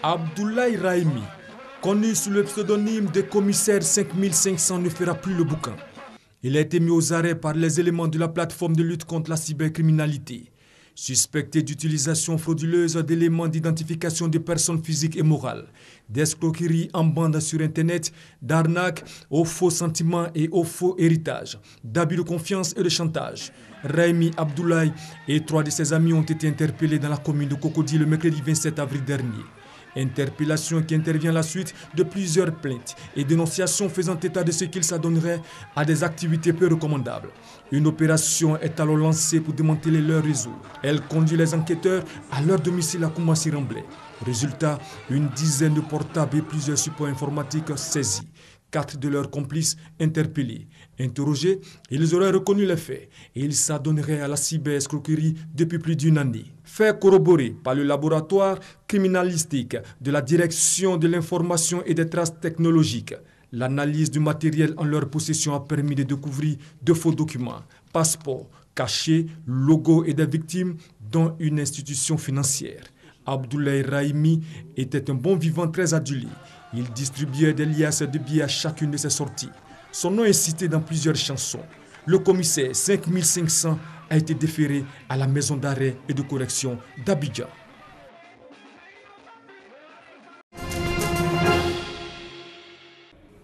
Abdoulaye Raimi, connu sous le pseudonyme de commissaire 5500, ne fera plus le boucan. Il a été mis aux arrêts par les éléments de la plateforme de lutte contre la cybercriminalité. Suspecté d'utilisation frauduleuse d'éléments d'identification de personnes physiques et morales, d'escroquerie en bande sur Internet, d'arnaque aux faux sentiments et aux faux héritages, d'abus de confiance et de chantage. Raimi Abdoulaye et 3 de ses amis ont été interpellés dans la commune de Cocody le mercredi 27 avril dernier. Interpellation qui intervient à la suite de plusieurs plaintes et dénonciations faisant état de ce qu'ils s'adonneraient à des activités peu recommandables. Une opération est alors lancée pour démanteler leur réseau. Elle conduit les enquêteurs à leur domicile à Koumassi-Remblai. Résultat, une dizaine de portables et plusieurs supports informatiques saisis. 4 de leurs complices interpellés. Interrogés, ils auraient reconnu les faits et ils s'adonneraient à la cyberescroquerie depuis plus d'une année. Fait corroboré par le laboratoire criminalistique de la Direction de l'information et des traces technologiques. L'analyse du matériel en leur possession a permis de découvrir de faux documents, passeports, cachets, logos et des victimes, dont une institution financière. Abdoulaye Raimi était un bon vivant très adulé. Il distribuait des liasses de billets à chacune de ses sorties. Son nom est cité dans plusieurs chansons. Le commissaire 5500 a été déféré à la maison d'arrêt et de correction d'Abidjan.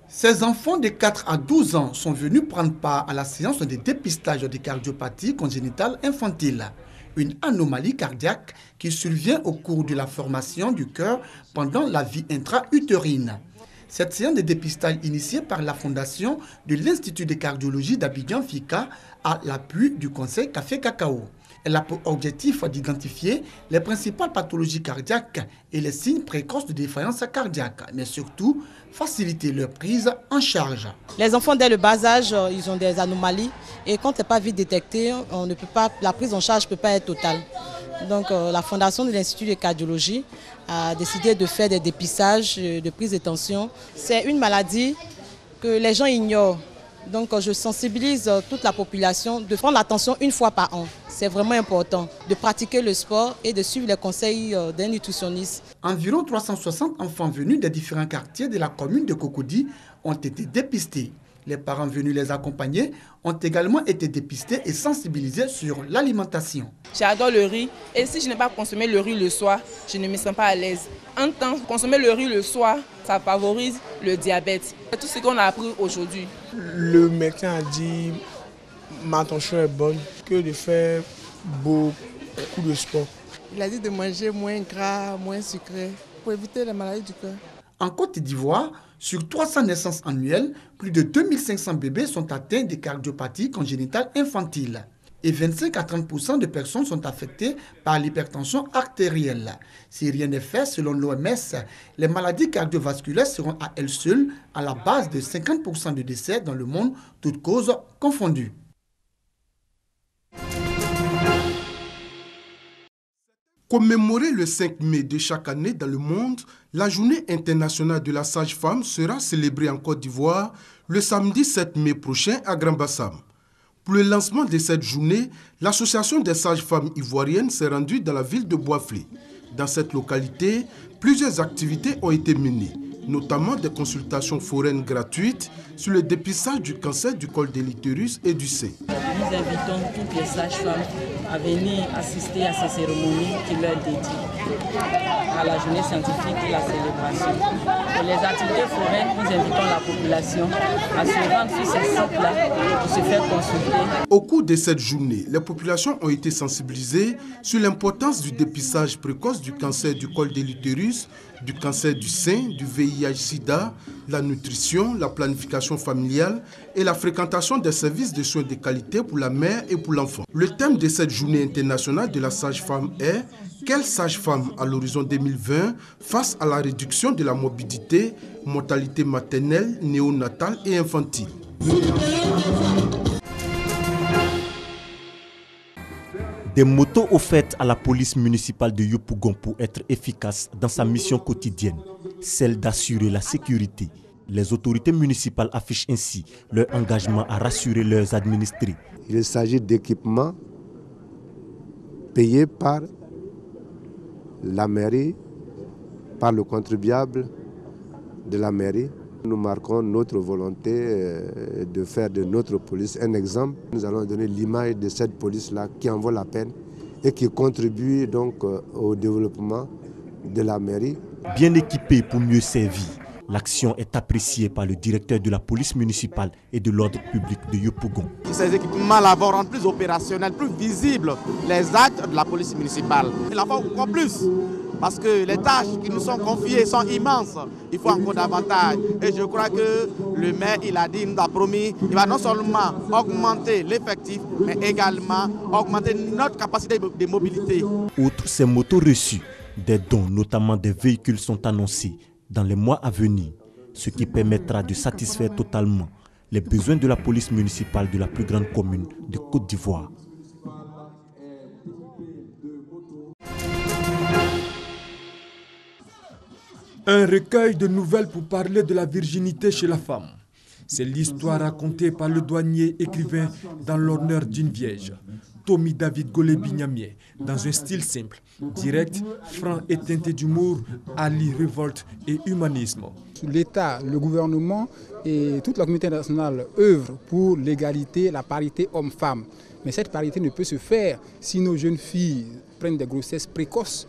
Ces enfants de 4 à 12 ans sont venus prendre part à la séance de dépistage de cardiopathie congénitale infantile, une anomalie cardiaque qui survient au cours de la formation du cœur pendant la vie intra-utérine. Cette séance de dépistage initiée par la fondation de l'Institut de cardiologie d'Abidjan FICA à l'appui du Conseil Café Cacao. Elle a pour objectif d'identifier les principales pathologies cardiaques et les signes précoces de défaillance cardiaque, mais surtout faciliter leur prise en charge. Les enfants dès le bas âge, ils ont des anomalies et quand ce n'est pas vite détecté, la prise en charge ne peut pas être totale. Donc la fondation de l'Institut de cardiologie a décidé de faire des dépistages de prise de tension. C'est une maladie que les gens ignorent. Donc je sensibilise toute la population de prendre l'attention une fois par an. C'est vraiment important de pratiquer le sport et de suivre les conseils d'un nutritionniste. Environ 360 enfants venus des différents quartiers de la commune de Cocody ont été dépistés. Les parents venus les accompagner ont également été dépistés et sensibilisés sur l'alimentation. J'adore le riz et si je n'ai pas consommé le riz le soir, je ne me sens pas à l'aise. En temps, consommer le riz le soir, ça favorise le diabète. C'est tout ce qu'on a appris aujourd'hui. Le médecin a dit ma tension est bonne, que de faire beaucoup de sport. Il a dit de manger moins gras, moins sucré pour éviter les maladies du cœur. En Côte d'Ivoire, sur 300 naissances annuelles, plus de 2500 bébés sont atteints de cardiopathie congénitale infantile. Et 25 à 30% de personnes sont affectées par l'hypertension artérielle. Si rien n'est fait, selon l'OMS, les maladies cardiovasculaires seront à elles seules à la base de 50% de décès dans le monde, toutes causes confondues. Commémorer le 5 mai de chaque année dans le monde, la journée internationale de la sage-femme sera célébrée en Côte d'Ivoire le samedi 7 mai prochain à Grand-Bassam. Pour le lancement de cette journée, l'association des sages-femmes ivoiriennes s'est rendue dans la ville de Boisflé. Dans cette localité, plusieurs activités ont été menées, notamment des consultations foraines gratuites sur le dépistage du cancer du col de l'utérus et du sein. Nous invitons toutes les sages-femmes à venir assister à ces cérémonies qui leur dédient à la journée scientifique et la célébration. Pour les activités foraines, nous invitons la population à se rendre sur ces sites-là pour se faire consulter. Au cours de cette journée, les populations ont été sensibilisées sur l'importance du dépistage précoce du cancer du col de l'utérus, du cancer du sein, du VIH-Sida, la nutrition, la planification familiale et la fréquentation des services de soins de qualité pour la mère et pour l'enfant. Le thème de cette journée internationale de la sage-femme est « Quelle sage-femme à l'horizon 2020 face à la réduction de la morbidité, mortalité maternelle, néonatale et infantile ?» Des motos offertes à la police municipale de Yopougon pour être efficace dans sa mission quotidienne, celle d'assurer la sécurité. Les autorités municipales affichent ainsi leur engagement à rassurer leurs administrés. Il s'agit d'équipements payés par la mairie, par le contribuable de la mairie. Nous marquons notre volonté de faire de notre police un exemple. Nous allons donner l'image de cette police-là qui en vaut la peine et qui contribue donc au développement de la mairie. Bien équipée pour mieux servir, l'action est appréciée par le directeur de la police municipale et de l'ordre public de Yopougon. Ces équipements-là vont rendre plus opérationnels, plus visibles les actes de la police municipale. Il en faut encore plus, parce que les tâches qui nous sont confiées sont immenses. Il faut encore davantage. Et je crois que le maire, il a dit, il nous a promis, il va non seulement augmenter l'effectif, mais également augmenter notre capacité de mobilité. Outre ces motos reçues, des dons, notamment des véhicules, sont annoncés dans les mois à venir, ce qui permettra de satisfaire totalement les besoins de la police municipale de la plus grande commune de Côte d'Ivoire. Un recueil de nouvelles pour parler de la virginité chez la femme. C'est l'histoire racontée par le douanier écrivain dans l'honneur d'une vierge, Tommy David Golé-Bignamier, dans un style simple, direct, franc et teinté d'humour, allie révolte et humanisme. L'État, le gouvernement et toute la communauté internationale œuvrent pour l'égalité, la parité homme-femme. Mais cette parité ne peut se faire si nos jeunes filles prennent des grossesses précoces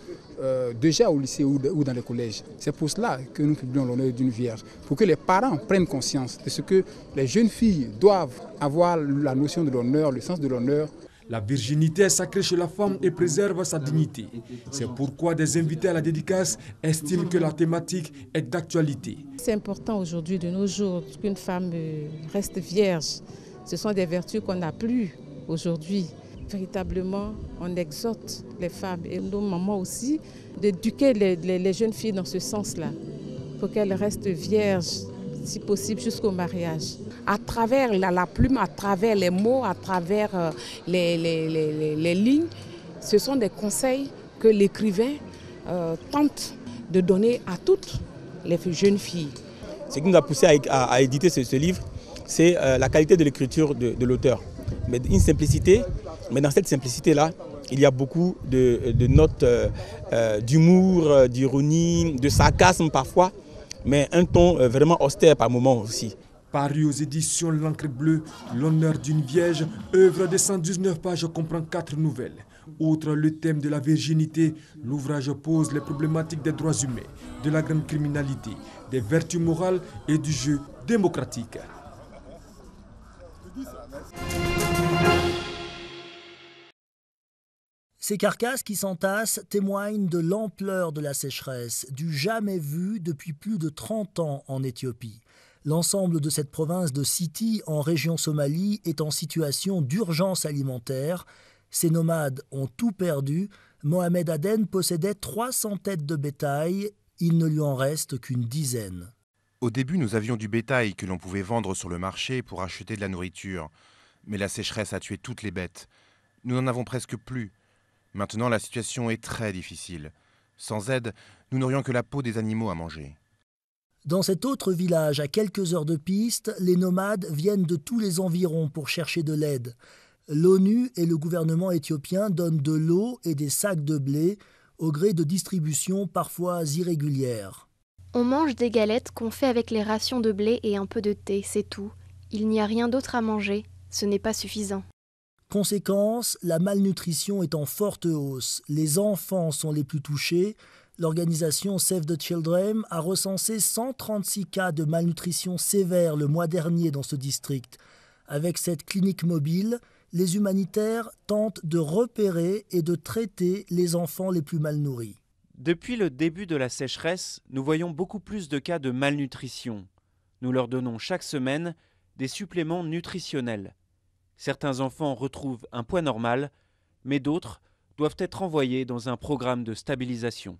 déjà au lycée ou dans les collèges. C'est pour cela que nous publions l'honneur d'une vierge, pour que les parents prennent conscience de ce que les jeunes filles doivent avoir la notion de l'honneur, le sens de l'honneur. La virginité est sacrée chez la femme et préserve sa dignité. C'est pourquoi des invités à la dédicace estiment que la thématique est d'actualité. C'est important aujourd'hui, de nos jours, qu'une femme reste vierge. Ce sont des vertus qu'on n'a plus aujourd'hui. Véritablement, on exhorte les femmes et nos mamans aussi d'éduquer les jeunes filles dans ce sens-là, pour qu'elles restent vierges, si possible, jusqu'au mariage. À travers la plume, à travers les mots, à travers les lignes, ce sont des conseils que l'écrivain tente de donner à toutes les jeunes filles. Ce qui nous a poussé à éditer ce livre, c'est la qualité de l'écriture de l'auteur. Mais une simplicité, mais dans cette simplicité-là, il y a beaucoup de notes d'humour, d'ironie, de sarcasme parfois, mais un ton vraiment austère par moments aussi. Paru aux éditions L'Encre Bleue, l'honneur d'une vierge, œuvre de 119 pages comprend 4 nouvelles. Outre le thème de la virginité, l'ouvrage pose les problématiques des droits humains, de la grande criminalité, des vertus morales et du jeu démocratique. Ces carcasses qui s'entassent témoignent de l'ampleur de la sécheresse, du jamais vu depuis plus de 30 ans en Éthiopie. L'ensemble de cette province de Siti, en région Somalie, est en situation d'urgence alimentaire. Ces nomades ont tout perdu. Mohamed Aden possédait 300 têtes de bétail. Il ne lui en reste qu'une dizaine. Au début, nous avions du bétail que l'on pouvait vendre sur le marché pour acheter de la nourriture. Mais la sécheresse a tué toutes les bêtes. Nous n'en avons presque plus. Maintenant, la situation est très difficile. Sans aide, nous n'aurions que la peau des animaux à manger. Dans cet autre village, à quelques heures de piste, les nomades viennent de tous les environs pour chercher de l'aide. L'ONU et le gouvernement éthiopien donnent de l'eau et des sacs de blé au gré de distributions parfois irrégulières. On mange des galettes qu'on fait avec les rations de blé et un peu de thé, c'est tout. Il n'y a rien d'autre à manger, ce n'est pas suffisant. Conséquence, la malnutrition est en forte hausse. Les enfants sont les plus touchés. L'organisation Save the Children a recensé 136 cas de malnutrition sévère le mois dernier dans ce district. Avec cette clinique mobile, les humanitaires tentent de repérer et de traiter les enfants les plus mal nourris. Depuis le début de la sécheresse, nous voyons beaucoup plus de cas de malnutrition. Nous leur donnons chaque semaine des suppléments nutritionnels. Certains enfants retrouvent un poids normal, mais d'autres doivent être envoyés dans un programme de stabilisation.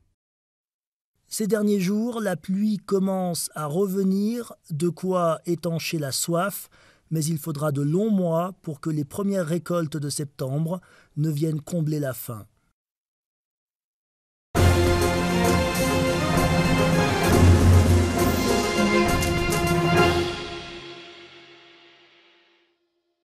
Ces derniers jours, la pluie commence à revenir, de quoi étancher la soif, mais il faudra de longs mois pour que les premières récoltes de septembre ne viennent combler la faim.